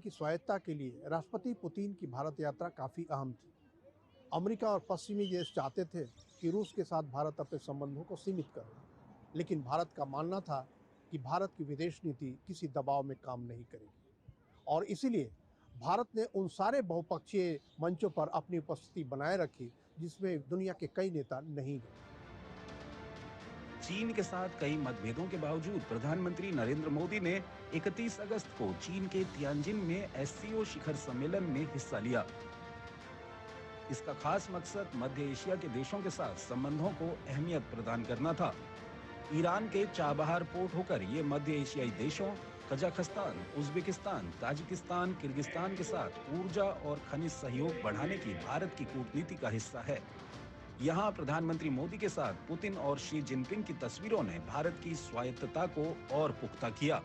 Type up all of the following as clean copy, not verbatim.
की स्वायत्ता के लिए राष्ट्रपति पुतिन की भारत यात्रा काफ़ी अहम थी। अमेरिका और पश्चिमी देश चाहते थे कि रूस के साथ भारत अपने संबंधों को सीमित करे, लेकिन भारत का मानना था कि भारत की विदेश नीति किसी दबाव में काम नहीं करेगी और इसीलिए भारत ने उन सारे बहुपक्षीय मंचों पर अपनी उपस्थिति बनाए रखी जिसमें दुनिया के कई नेता नहीं गए। चीन के साथ कई मतभेदों के बावजूद प्रधानमंत्री नरेंद्र मोदी ने 31 अगस्त को चीन के तियानजिन में एससीओ शिखर सम्मेलन में हिस्सा लिया। इसका खास मकसद मध्य एशिया के देशों के साथ संबंधों को अहमियत प्रदान करना था। ईरान के चाबहार पोर्ट होकर ये मध्य एशियाई देशों कजाकिस्तान, उज्बेकिस्तान, ताजिकिस्तान, किर्गिस्तान के साथ ऊर्जा और खनिज सहयोग बढ़ाने की भारत की कूटनीति का हिस्सा है। यहाँ प्रधानमंत्री मोदी के साथ पुतिन और शी जिनपिंग की तस्वीरों ने भारत की स्वायत्तता को और पुख्ता किया।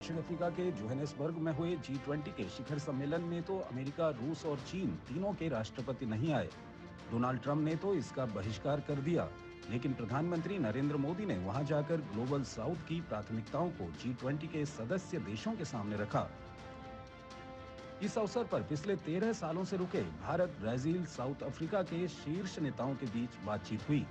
दक्षिण अफ्रीका के जोहानिसबर्ग में हुए G20 के शिखर सम्मेलन में तो अमेरिका, रूस और चीन तीनों के राष्ट्रपति नहीं आए। डोनाल्ड ट्रंप ने तो इसका बहिष्कार कर दिया, लेकिन प्रधानमंत्री नरेंद्र मोदी ने वहां जाकर ग्लोबल साउथ की प्राथमिकताओं को G20 के सदस्य देशों के सामने रखा। इस अवसर पर पिछले 13 सालों से रुके भारत, ब्राजील, साउथ अफ्रीका के शीर्ष नेताओं के बीच बातचीत हुई।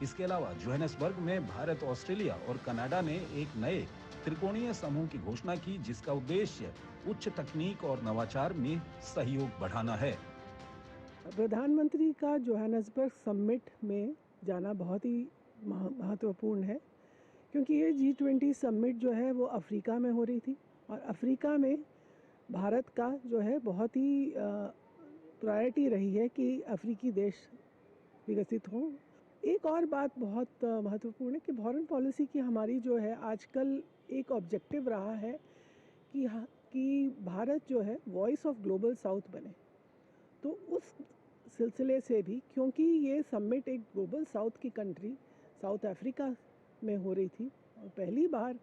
इसके अलावा जोहानिसबर्ग में भारत, ऑस्ट्रेलिया और कनाडा ने एक नए त्रिकोणीय समूह की घोषणा की, जिसका उद्देश्य उच्च तकनीक और नवाचार में सहयोग बढ़ाना है। प्रधानमंत्री का जोहानिसबर्ग समिट में जाना बहुत ही महत्वपूर्ण है, क्योंकि ये G20 समिट जो है वो अफ्रीका में हो रही थी और अफ्रीका में भारत का जो है बहुत ही प्रायोरिटी रही है कि अफ्रीकी देश विकसित हों। एक और बात बहुत महत्वपूर्ण है कि फॉरेन पॉलिसी की हमारी जो है आजकल एक ऑब्जेक्टिव रहा है कि भारत जो है वॉइस ऑफ ग्लोबल साउथ बने। तो उस सिलसिले से भी, क्योंकि ये समिट एक ग्लोबल साउथ की कंट्री साउथ अफ्रीका में हो रही थी और पहली बार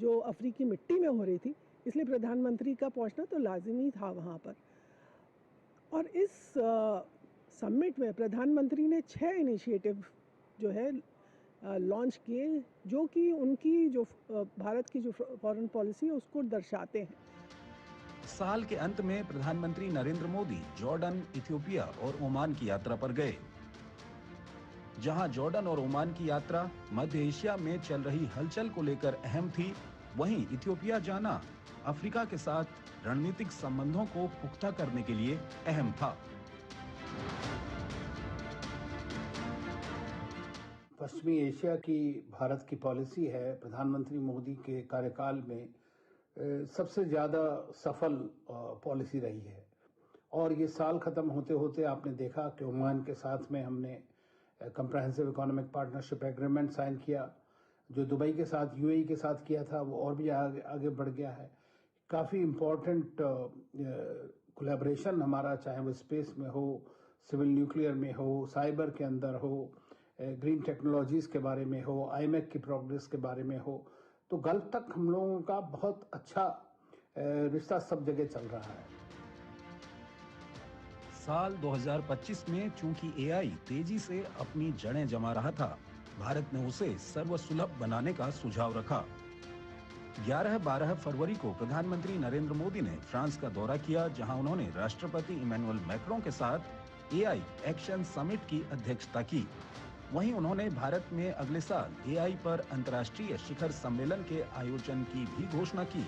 जो अफ्रीकी मिट्टी में हो रही थी, इसलिए प्रधानमंत्री का पहुंचना तो लाजिमी था वहाँ पर। और इस समिट में प्रधानमंत्री ने 6 इनिशिएटिव जो है लॉन्च किए, जो कि उनकी जो भारत की जो फॉरेन पॉलिसी है उसको दर्शाते हैं। साल के अंत में प्रधानमंत्री नरेंद्र मोदी जॉर्डन, इथियोपिया और ओमान की यात्रा पर गए। जहां जॉर्डन और ओमान की यात्रा मध्य एशिया में चल रही हलचल को लेकर अहम थी, वहीं इथियोपिया जाना अफ्रीका के साथ रणनीतिक संबंधों को पुख्ता करने के लिए अहम था। पश्चिमी एशिया की भारत की पॉलिसी है प्रधानमंत्री मोदी के कार्यकाल में सबसे ज़्यादा सफल पॉलिसी रही है। और ये साल ख़त्म होते होते आपने देखा कि ओमान के साथ में हमने comprehensive economic partnership agreement sign किया, जो दुबई के साथ, यूएई के साथ किया था, वो और भी आगे बढ़ गया है। काफ़ी इम्पोर्टेंट कोलैबोरेशन हमारा, चाहे वो स्पेस में हो, सिविल न्यूक्लियर में हो, साइबर के अंदर हो, ग्रीन टेक्नोलॉजीज़ के बारे में हो, आईएमएफ की प्रोग्रेस के बारे में हो, तो गल्फ तक हम लोगों का बहुत अच्छा रिश्ता सब जगह चल रहा है। साल 2025 में चूंकि एआई तेजी से अपनी जड़ें जमा रहा था, भारत ने उसे सर्वसुलभ बनाने का सुझाव रखा। 11-12 फरवरी को प्रधानमंत्री नरेंद्र मोदी ने फ्रांस का दौरा किया, जहां उन्होंने राष्ट्रपति इमैनुअल मैक्रों के साथ एआई एक्शन समिट की अध्यक्षता की। वहीं उन्होंने भारत में अगले साल एआई पर अंतर्राष्ट्रीय शिखर सम्मेलन के आयोजन की भी घोषणा की।